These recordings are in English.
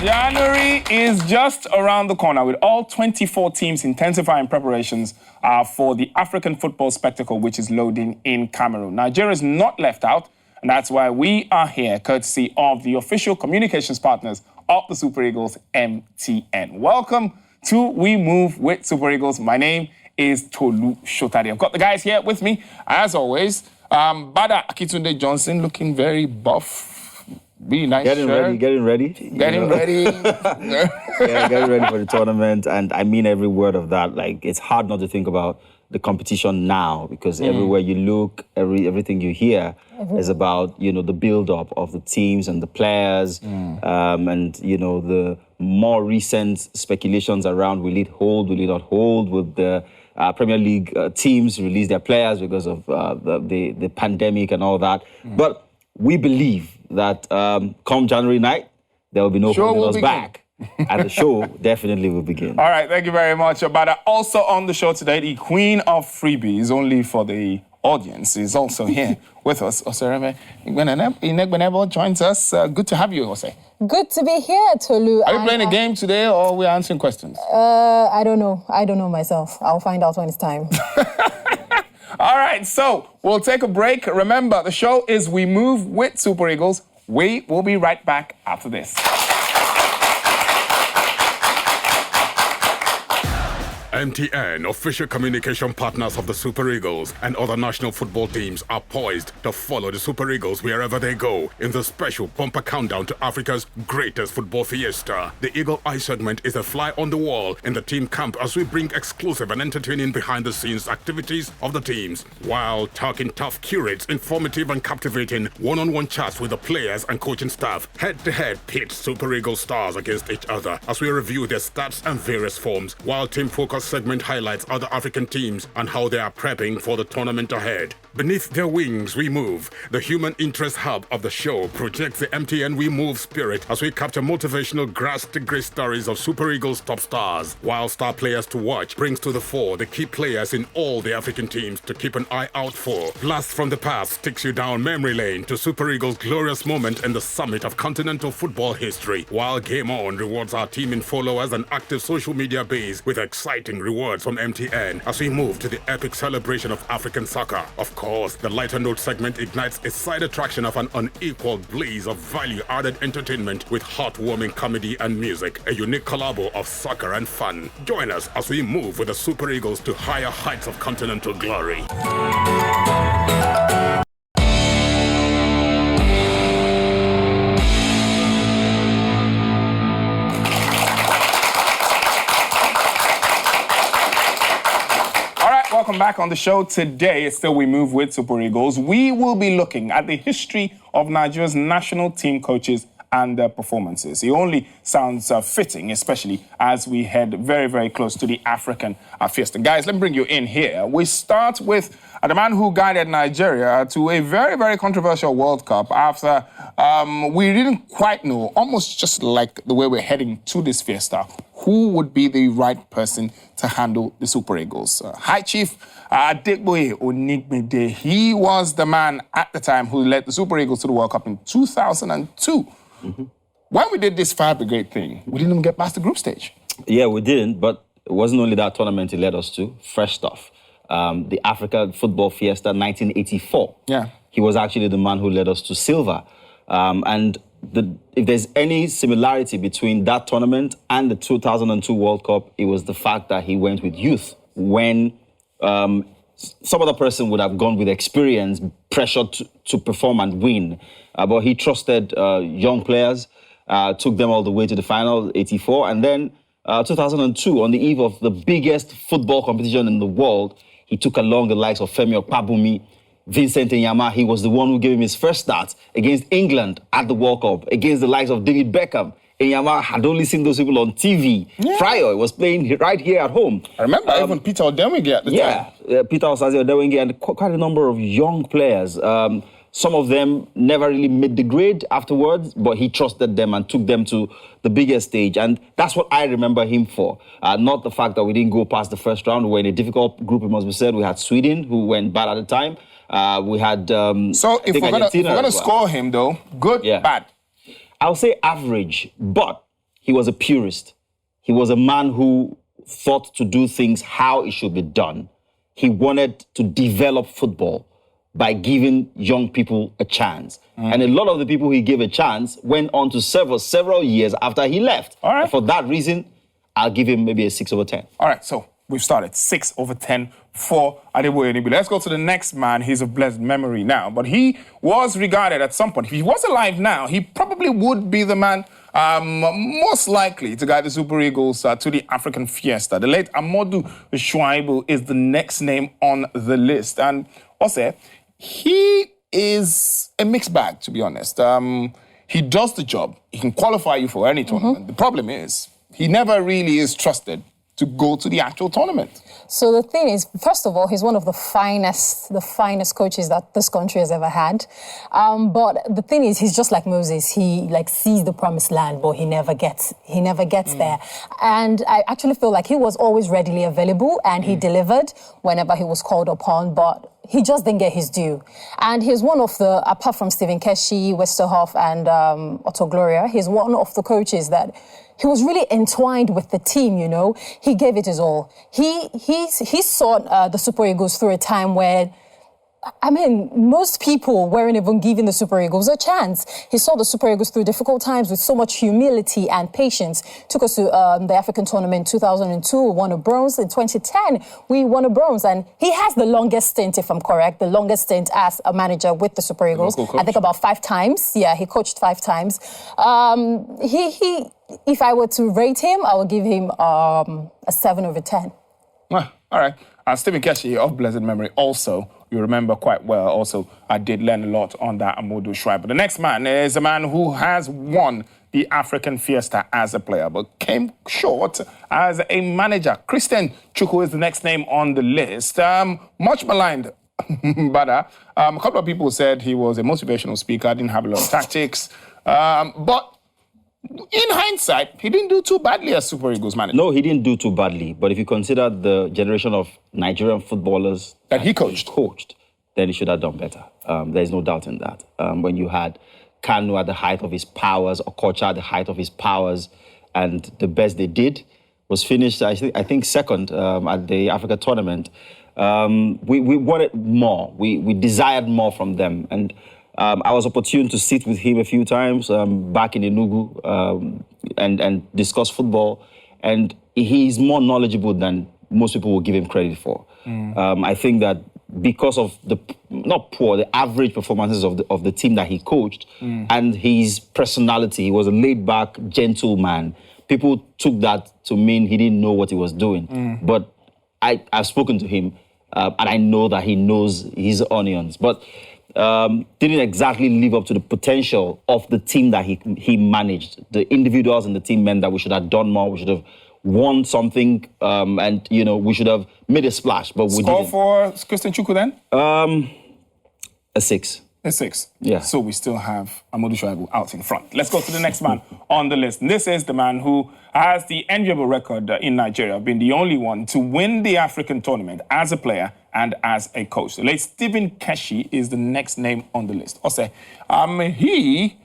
January is just around the corner with all 24 teams intensifying preparations for the African football spectacle which is loading in Cameroon. Nigeria is not left out, and that's why we are here, courtesy of the official communications partners of the Super Eagles, MTN. Welcome to We Move with Super Eagles. My name is Tolu Shotari. I've got the guys here with me, as always. Bada Akitunde Johnson looking very buff. Be nice. Getting ready. Getting ready. Yeah, getting ready for the tournament. And I mean every word of that. Like, it's hard not to think about the competition now because everywhere you look, everything you hear is about, the build-up of the teams and the players. And, the more recent speculations around will it hold, will it not hold, will the Premier League teams release their players because of the pandemic and all that. But we believe that come January night, there will be no holding us back. And the show definitely will begin. All right, thank you very much, Abada. Also on the show today, the queen of freebies, only for the audience, is also here with us. Osereme Inegbonebo joins us. Good to have you, Ose. Good to be here, Tolu. Are you playing a game today or we're answering questions? I don't know. I don't know myself. I'll find out when it's time. All right, so we'll take a break. Remember, the show is We Move with Super Eagles. We will be right back after this. MTN, official communication partners of the Super Eagles and other national football teams, are poised to follow the Super Eagles wherever they go in the special bumper countdown to Africa's greatest football fiesta. The Eagle Eye segment is a fly on the wall in the team camp as we bring exclusive and entertaining behind-the-scenes activities of the teams, while Talking Tough curates informative and captivating one-on-one chats with the players and coaching staff. Head-to-head pits Super Eagles stars against each other as we review their stats and various forms, while Team Focus segment highlights other African teams and how they are prepping for the tournament ahead. Beneath their wings, we move. The human interest hub of the show projects the MTN We Move spirit as we capture motivational grass-to-grace stories of Super Eagles top stars, while star players to watch brings to the fore the key players in all the African teams to keep an eye out for. Blast from the past takes you down memory lane to Super Eagles' glorious moment in the summit of continental football history, while Game On rewards our team in followers and active social media base with exciting rewards from MTN as we move to the epic celebration of African soccer. Of course, the lighter note segment ignites a side attraction of an unequaled blaze of value-added entertainment with heartwarming comedy and music, a unique collabo of soccer and fun. Join us as we move with the Super Eagles to higher heights of continental glory. Welcome back on the show today. It's still We Move with Super Eagles. We will be looking at the history of Nigeria's national team coaches and their performances. It only sounds fitting, especially as we head very, very close to the African fiesta. Guys, let me bring you in here. We start with the man who guided Nigeria to a very, very controversial World Cup after we didn't quite know, almost just like the way we're heading to this fiesta, who would be the right person to handle the Super Eagles. High Chief Adegboye Onigbede, he was the man at the time who led the Super Eagles to the World Cup in 2002. When we did this fire brigade thing, we didn't even get past the group stage. Yeah, we didn't, but it wasn't only that tournament he led us to, fresh stuff. The Africa Football Fiesta 1984. Yeah. He was actually the man who led us to silver. And if there's any similarity between that tournament and the 2002 World Cup, it was the fact that he went with youth when some other person would have gone with experience, pressure to perform and win. But he trusted young players, took them all the way to the final, 84. And then 2002, on the eve of the biggest football competition in the world, he took along the likes of Femi Okpabumi, Vincent Enyama. He was the one who gave him his first start against England at the World Cup, against the likes of David Beckham. Enyama had only seen those people on TV. Yeah. Prior, he was playing right here at home. I remember even Peter Odemwingie at the time. Yeah, Peter Odemwingie and quite a number of young players. Some of them never really made the grade afterwards, but he trusted them and took them to the biggest stage. And that's what I remember him for. Not the fact that we didn't go past the first round. We were in a difficult group, it must be said. We had Sweden, who went bad at the time. We had... so if we're going to score him, though, good, bad? I'll say average, but he was a purist. He was a man who thought to do things how it should be done. He wanted to develop football by giving young people a chance. And a lot of the people he gave a chance went on to several years after he left. All right. And for that reason, I'll give him maybe a 6/10. All right, so we've started 6/10 for Adeboye Nibi. Let's go to the next man. He's of blessed memory now, but he was regarded at some point. If he was alive now, he probably would be the man most likely to guide the Super Eagles to the African Fiesta. The late Amadou Shuaibu is the next name on the list. And also, he is a mixed bag, to be honest. He does the job. He can qualify you for any tournament. The problem is, he never really is trusted to go to the actual tournament. So the thing is, first of all, he's one of the finest coaches that this country has ever had. But the thing is, he's just like Moses. He sees the promised land, but he never gets there. And I actually feel like he was always readily available and he delivered whenever he was called upon, but he just didn't get his due. And he's one of the, apart from Stephen Keshi, Westerhoff and Otto Gloria, he's one of the coaches that he was really entwined with the team, you know. He gave it his all. He saw the Super Eagles through a time where, I mean, most people weren't even giving the Super Eagles a chance. He saw the Super Eagles through difficult times with so much humility and patience. Took us to the African tournament in 2002, we won a bronze. In 2010, we won a bronze. And he has the longest stint, if I'm correct, the longest stint as a manager with the Super Eagles. I think about 5 times. Yeah, he coached 5 times. If I were to rate him, I would give him a 7/10. Well, all right. Stephen Keshi, of blessed memory, also, you remember quite well. Also, I did learn a lot on that Amadou Shuaibu. But the next man is a man who has won the African Fiesta as a player, but came short as a manager. Christian Chukwu is the next name on the list. Much maligned, but a couple of people said he was a motivational speaker, didn't have a lot of tactics. But in hindsight, he didn't do too badly as Super Eagles manager. No, he didn't do too badly. But if you consider the generation of Nigerian footballers that he coached, then he should have done better. There's no doubt in that. When you had Kanu at the height of his powers, Okocha at the height of his powers, and the best they did was finish, I think second at the Africa tournament. We wanted more. We desired more from them. And I was opportune to sit with him a few times back in Enugu and discuss football. And he's more knowledgeable than most people will give him credit for. I think that because of the average performances of the team that he coached and his personality, he was a laid-back, gentle man. People took that to mean he didn't know what he was doing. But I've spoken to him and I know that he knows his onions. But didn't exactly live up to the potential of the team that he managed. The individuals in the team meant that we should have done more. We should have won something, and we should have made a splash. But we didn't. Score for Christian Chukwu then? A 6. A 6. Yeah. So we still have Amadou Shuaibu out in front. Let's go to the next man on the list. And this is the man who has the enviable record in Nigeria, being the only one to win the African tournament as a player and as a coach. The late Stephen Keshi is the next name on the list. Ose, he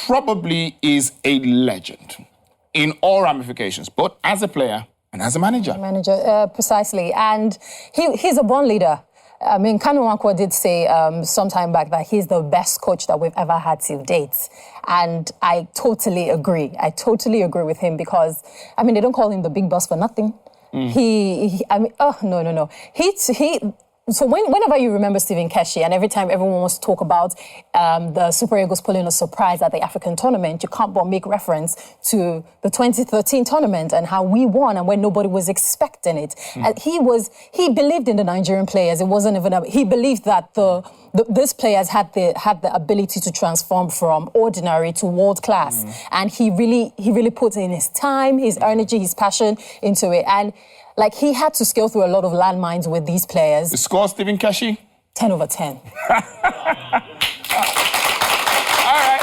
probably is a legend in all ramifications, both as a player and as a manager. Precisely. And he's a born leader. I mean, Kanu Nwankwo did say some time back that he's the best coach that we've ever had till date. And I totally agree. I totally agree with him because, I mean, they don't call him the big boss for nothing. No. So whenever you remember Stephen Keshi, and every time everyone wants to talk about the Super Eagles pulling a surprise at the African tournament, you can't but make reference to the 2013 tournament and how we won and when nobody was expecting it. And he believed in the Nigerian players. It wasn't even he believed that these players had the ability to transform from ordinary to world class, and he really put in his time, his energy, his passion into it, and he had to scale through a lot of landmines with these players. The score, Stephen Keshi? 10/10. All right.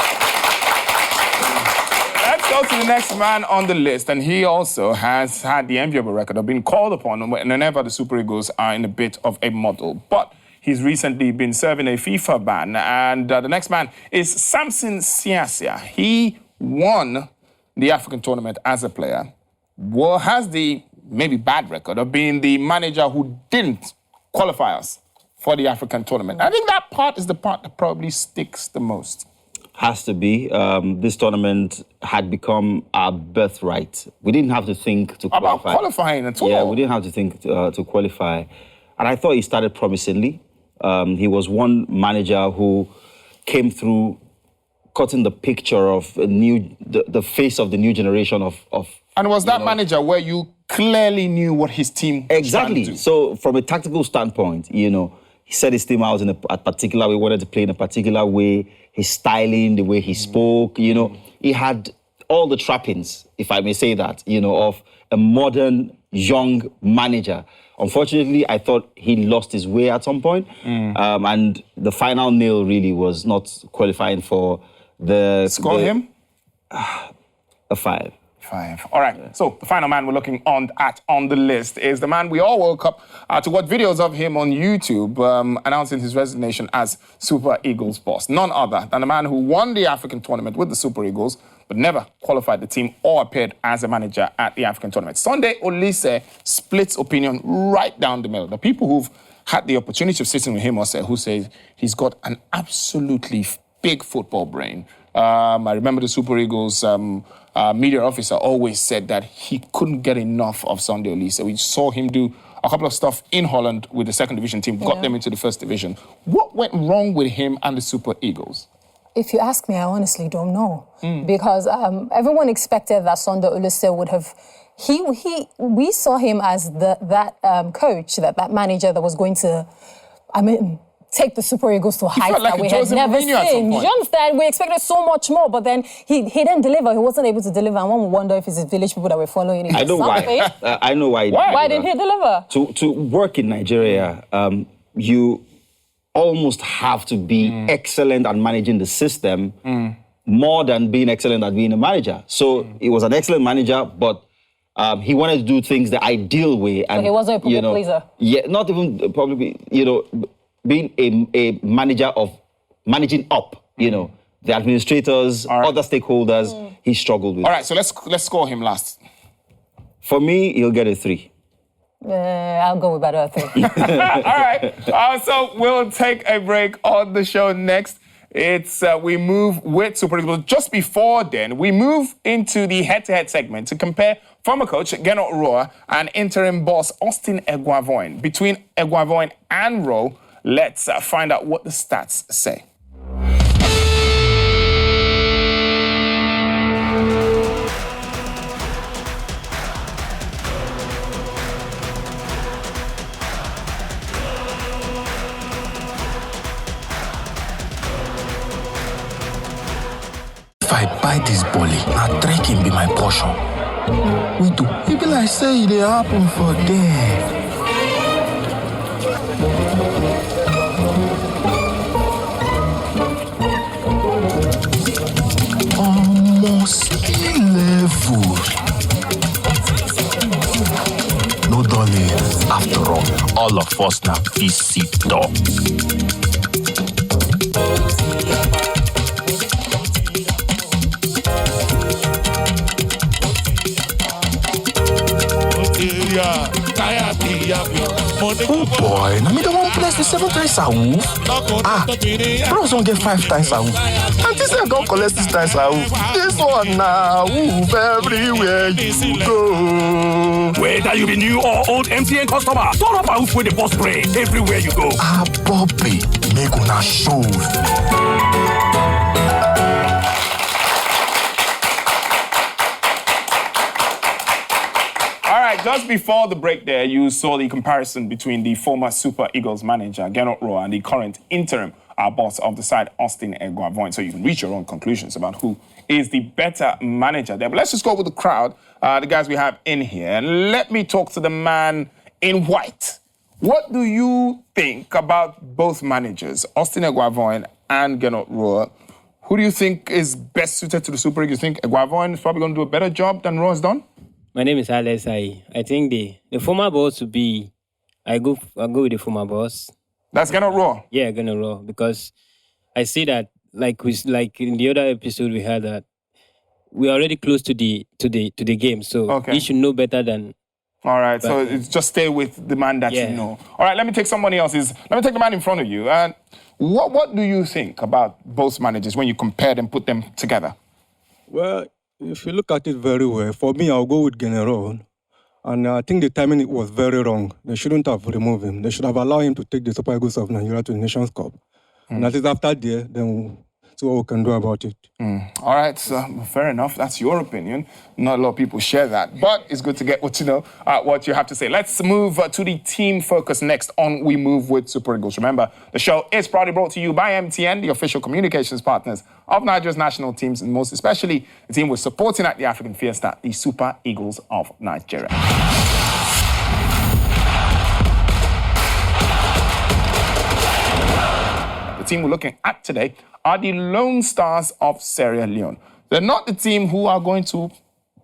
Let's go to the next man on the list. And he also has had the enviable record of being called upon whenever the Super Eagles are in a bit of a muddle. But he's recently been serving a FIFA ban. And the next man is Samson Siasia. He won the African tournament as a player, has the maybe bad record of being the manager who didn't qualify us for the African tournament. I think that part is the part that probably sticks the most. Has to be. This tournament had become our birthright. We didn't have to think to qualify. About qualifying at all. Yeah, we didn't have to think to qualify. And I thought he started promisingly. He was one manager who came through cutting the picture of the face of the new generation of and was that manager where you clearly knew what his team exactly. So from a tactical standpoint, he set his team out in a particular way, wanted to play in a particular way, his styling, the way he spoke, he had all the trappings, if I may say that, of a modern, young manager. Unfortunately, I thought he lost his way at some point, and the final nail really was not qualifying for the... Score him? A 5. 5. All right. So the final man we're looking on the list is the man we all woke up to watch videos of him on YouTube announcing his resignation as Super Eagles boss. None other than the man who won the African tournament with the Super Eagles, but never qualified the team or appeared as a manager at the African tournament. Sunday Olise splits opinion right down the middle. The people who've had the opportunity of sitting with him who say he's got an absolutely big football brain. I remember the Super Eagles media officer always said that he couldn't get enough of Sunday Olise. We saw him do a couple of stuff in Holland with the second division team, got them into the first division. What went wrong with him and the Super Eagles? If you ask me, I honestly don't know. Because everyone expected that Sunday Olise would have... We saw him as that coach, that manager that was going to... take the Super Eagles to heights that we had never seen. You understand? We expected so much more, but then he didn't deliver. He wasn't able to deliver. And one would wonder if it's his village people that were following him. I know why. I know why. Why didn't he deliver? To work in Nigeria, you almost have to be excellent at managing the system more than being excellent at being a manager. So he was an excellent manager, but he wanted to do things the ideal way. And, so he wasn't a people pleaser? Yeah, not even probably, being a manager of managing up, the administrators, other stakeholders, he struggled with. All right, so let's score him last. For me, he'll get a 3. I'll go with about a 3. All right, so we'll take a break on the show next. It's we move with Super Eagles. Just before then, we move into the head-to-head segment to compare former coach Gernot Rohr and interim boss Austine Eguavoen. Between Eguavoen and Rohr, let's find out what the stats say. If I buy this bully, now trekking be my portion. We do. It be like say it happen for them. Almost level. No darling. After all of us now visitor. Oh boy, now me the one place with 7 times a woof. Bros don't get 5 times a woof. And this I don't collect 6 times a woof. This one now, woof everywhere you go. Whether you be new or old MTN customer, turn up a woof with the boss spray everywhere you go. Bobby, make una show. Just before the break there, you saw the comparison between the former Super Eagles manager, Gernot Rohr, and the current interim boss of the side, Austine Eguavoen. So you can reach your own conclusions about who is the better manager there. But let's just go with the crowd, the guys we have in here. And let me talk to the man in white. What do you think about both managers, Austine Eguavoen and Gernot Rohr? Who do you think is best suited to the Super Eagles? You think Eguavoen is probably going to do a better job than Rohr has done? My name is Alex. I think the former boss would be... I go with the former boss. That's Gernot Rohr? Yeah, Gernot Rohr. Because I see that, like in the other episode we had, that we are already close to the game, so he should know better than. All right, so it's just stay with the man that you know. All right, let me take somebody else's. Let me take the man in front of you. What do you think about both managers when you compare them, put them together? Well, if you look at it very well, for me, I'll go with Gernot. And I think the timing was very wrong. They shouldn't have removed him. They should have allowed him to take the Super Eagles of Nigeria to the Nations Cup. And at least after there, then we'll see what we can do about it. All right, so fair enough. That's your opinion. Not a lot of people share that. But it's good to get what you have to say. Let's move to the team focus next on We Move with Super Eagles. Remember, the show is proudly brought to you by MTN, the official communications partners of Nigeria's national teams, and most especially the team we're supporting at the African Fiesta, the Super Eagles of Nigeria. The team we're looking at today are the Lone Stars of Sierra Leone. They're not the team who are going to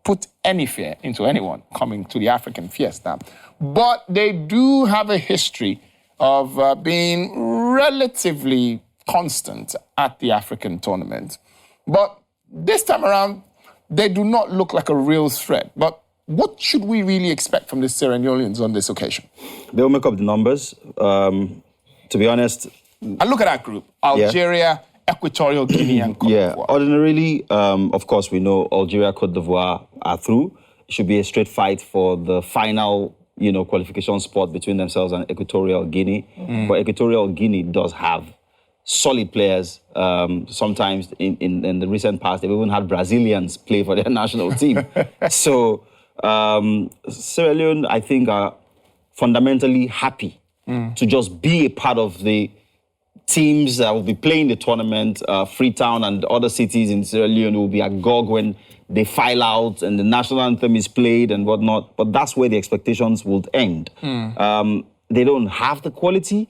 put any fear into anyone coming to the African Fiesta, but they do have a history of being relatively constant at the African tournament. But this time around, they do not look like a real threat. But what should we really expect from the Sierra Leoneans on this occasion? They'll make up the numbers. To be honest... And look at that group. Algeria, Equatorial Guinea, and Cote d'Ivoire. Ordinarily, of course, we know Algeria, Cote d'Ivoire are through. It should be a straight fight for the final, qualification spot between themselves and Equatorial Guinea. But Equatorial Guinea does have solid players. Sometimes in the recent past, they've even had Brazilians play for their national team. So Sierra Leone, I think, are fundamentally happy to just be a part of the teams that will be playing the tournament. Freetown and other cities in Sierra Leone will be agog when they file out and the national anthem is played and whatnot. But that's where the expectations would end. They don't have the quality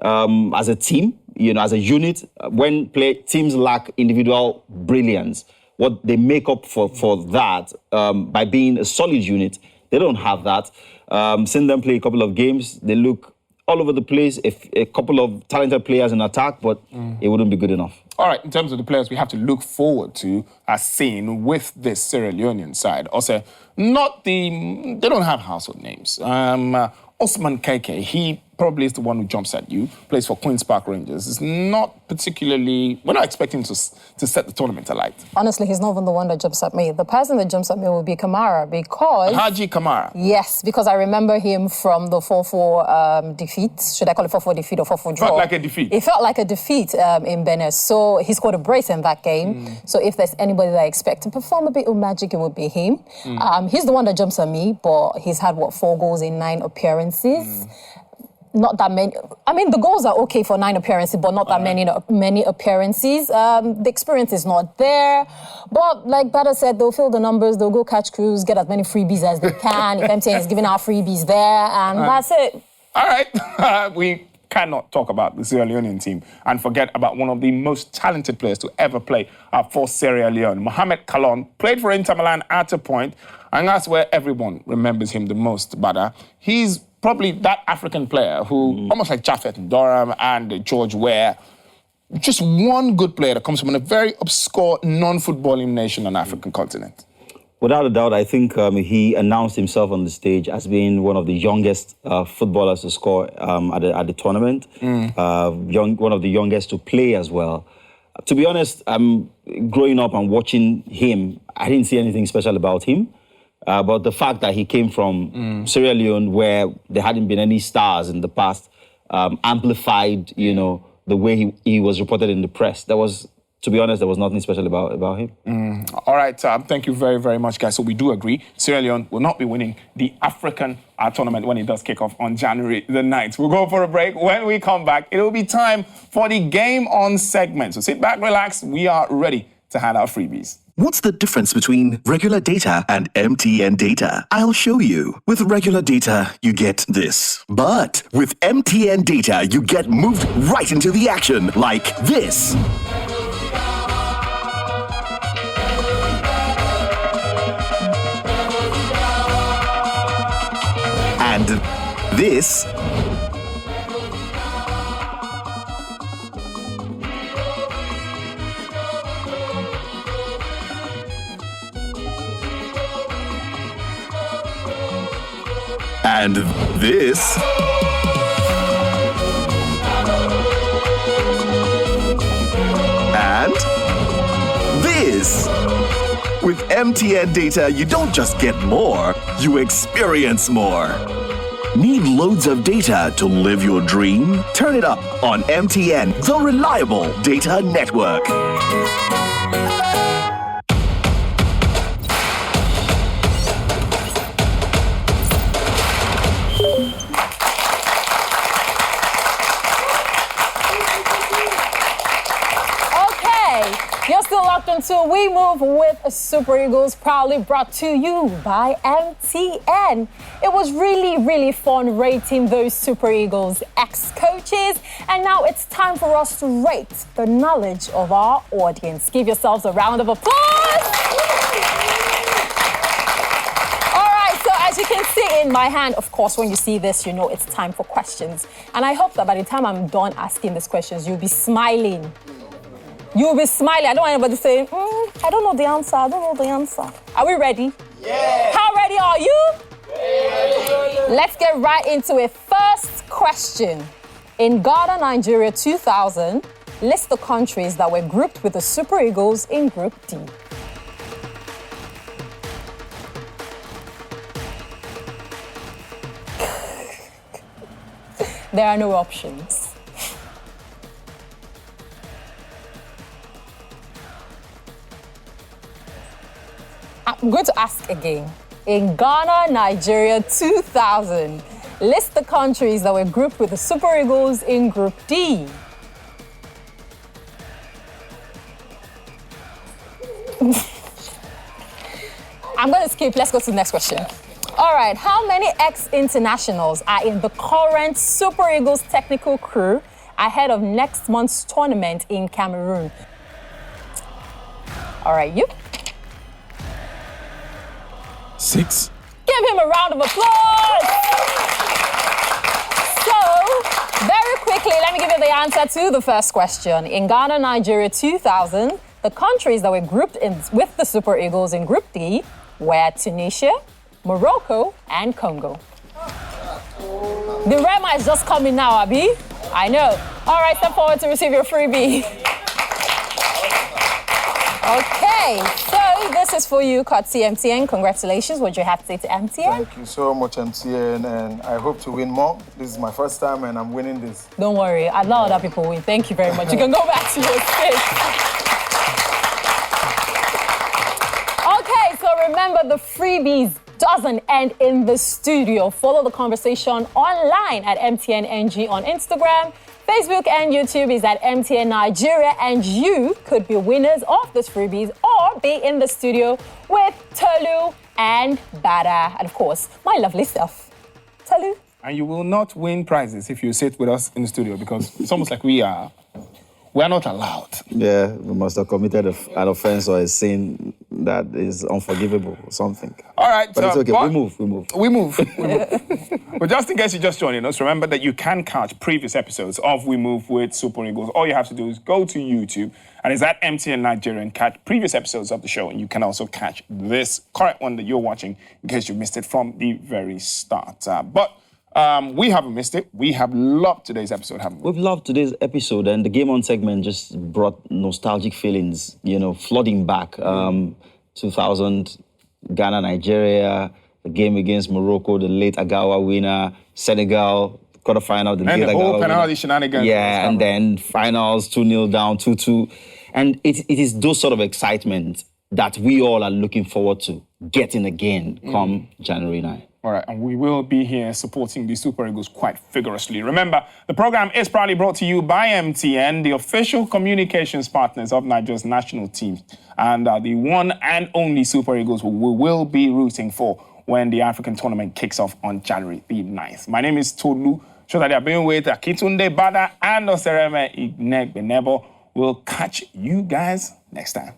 as a team, as a unit. When teams lack individual brilliance, what they make up for that by being a solid unit, they don't have that. Seen them play a couple of games, they look all over the place, a couple of talented players in attack, but it wouldn't be good enough. All right, in terms of the players we have to look forward to as seen with this Sierra Leonean side, also, they don't have household names. Osman Keke, he probably is the one who jumps at you, plays for Queen's Park Rangers. It's not particularly... We're not expecting to set the tournament alight. Honestly, he's not even the one that jumps at me. The person that jumps at me will be Kamara because... Haji Kamara. Yes, because I remember him from the 4-4 defeat. Should I call it 4-4 defeat or 4-4 draw? Felt like a defeat. It felt like a defeat in Benin. So he scored a brace in that game. So if there's anybody that I expect to perform a bit of magic, it would be him. He's the one that jumps at me, but he's had, 4 goals in 9 appearances. Not that many. I mean, the goals are okay for 9 appearances, but not that many appearances. The experience is not there. But like Bada said, they'll fill the numbers, they'll go catch crews, get as many freebies as they can. If MTN is giving out freebies there, and that's it. All right. We cannot talk about the Sierra Leonean team and forget about one of the most talented players to ever play for Sierra Leone. Mohamed Kalon played for Inter Milan at a point, and that's where everyone remembers him the most, Bada. He's probably that African player who, almost like Japheth Durham and George Ware, just one good player that comes from a very obscure, non-footballing nation on the African continent. Without a doubt, I think he announced himself on the stage as being one of the youngest footballers to score at the tournament, one of the youngest to play as well. To be honest, growing up and watching him, I didn't see anything special about him. But the fact that he came from Sierra Leone, where there hadn't been any stars in the past, amplified, the way he was reported in the press. To be honest, there was nothing special about him. All right, thank you very, very much, guys. So we do agree, Sierra Leone will not be winning the African tournament when it does kick off on January the 9th. We'll go for a break. When we come back, it'll be time for the Game On segment. So sit back, relax. We are ready to hand out freebies. What's the difference between regular data and MTN data? I'll show you. With regular data, you get this. But with MTN data, you get moved right into the action like this. And this. And this. And this. With MTN data, you don't just get more, you experience more. Need loads of data to live your dream? Turn it up on MTN, the reliable data network. You're still locked into We Move with Super Eagles, proudly brought to you by MTN. It was really fun rating those Super Eagles ex-coaches, and now it's time for us to rate the knowledge of our audience. Give yourselves a round of applause. All right, so as you can see in my hand, of course, when you see this, you know it's time for questions. And I hope that by the time I'm done asking these questions, you'll be smiling. You'll be smiling. I don't want anybody saying, I don't know the answer. I don't know the answer. Are we ready? Yeah. How ready are you? Yeah. Let's get right into it. First question. In Ghana, Nigeria 2000, list the countries that were grouped with the Super Eagles in Group D. There are no options. I'm going to ask again. In Ghana, Nigeria 2000, list the countries that were grouped with the Super Eagles in Group D. I'm going to skip. Let's go to the next question. All right. How many ex-internationals are in the current Super Eagles technical crew ahead of next month's tournament in Cameroon? All right, you. 6. Give him a round of applause. So, very quickly, let me give you the answer to the first question. In Ghana, Nigeria 2000, the countries that were grouped in with the Super Eagles in Group D were Tunisia, Morocco, and Congo. The Rema is just coming now, Abi. I know. All right, step forward to receive your freebie. Okay, so this is for you, courtesy MTN. Congratulations. What do you have to say to MTN? Thank you so much, MTN, and I hope to win more. This is my first time, and I'm winning this. Don't worry, I know other people win. Thank you very much. You can go back to your seat. Okay, so remember, the freebies doesn't end in the studio. Follow the conversation online at MTNNG on Instagram. Facebook and YouTube is at MTN Nigeria, and you could be winners of these freebies or be in the studio with Tolu and Bada, and of course, my lovely self, Tolu. And you will not win prizes if you sit with us in the studio, because it's almost like we are not allowed. Yeah, we must have committed an offense or a sin that is unforgivable or something. All right. But it's okay, we move. But just in case you're just joining us, remember that you can catch previous episodes of We Move with Super Eagles. All you have to do is go to YouTube, and it's at MTN Nigeria, and catch previous episodes of the show. And you can also catch this current one that you're watching in case you missed it from the very start. We haven't missed it. We have loved today's episode, haven't we? We've loved today's episode, and the Game On segment just brought nostalgic feelings, flooding back. 2000, Ghana, Nigeria, the game against Morocco, the late Eguavoen winner, Senegal, quarterfinal, the late Eguavoen whole penalty shenanigans. Yeah, and then finals, 2-0 down, 2-2. And it is those sort of excitement that we all are looking forward to getting again come January 9. All right, and we will be here supporting the Super Eagles quite vigorously. Remember, the program is proudly brought to you by MTN, the official communications partners of Nigeria's national team, and the one and only Super Eagles who we will be rooting for when the African tournament kicks off on January the 9th. My name is Tolu. Show that I've been with Akitunde Bada and Osereme Ignegbenebo. We'll catch you guys next time.